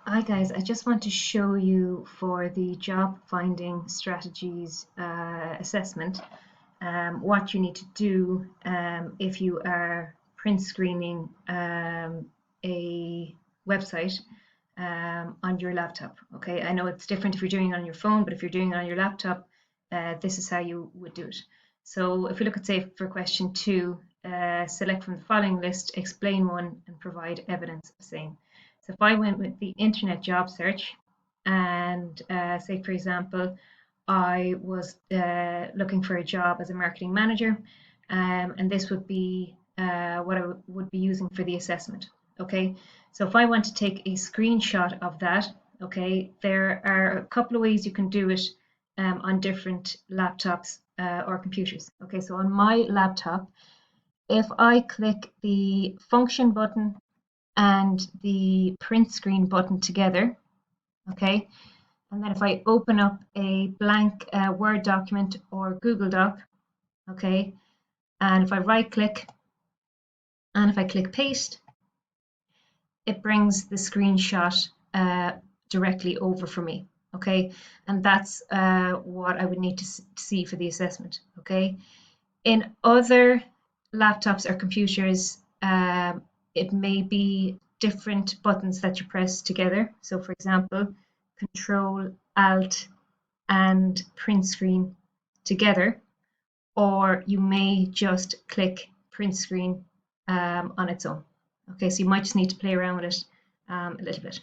Hi guys, I just want to show you for the job finding strategies assessment what you need to do if you are print screening a website on your laptop. Okay, I know it's different if you're doing it on your phone, but if you're doing it on your laptop, this is how you would do it. So if we look at, say, for question 2, select from the following list, explain one, and provide evidence of same. So if I went with the internet job search and say, for example, I was looking for a job as a marketing manager, and this would be what I would be using for the assessment. Okay, so if I want to take a screenshot of that, okay, there are a couple of ways you can do it on different laptops or computers. Okay, so on my laptop, if I click the function button and the print screen button together, okay, and then if I open up a blank Word document or Google Doc, okay, and if I right click and if I click paste, it brings the screenshot directly over for me, okay, and that's what I would need to see for the assessment, okay. In other laptops or computers, it may be different buttons that you press together. So for example, Control, Alt, and print screen together, or you may just click print screen on its own. Okay, so you might just need to play around with it a little bit.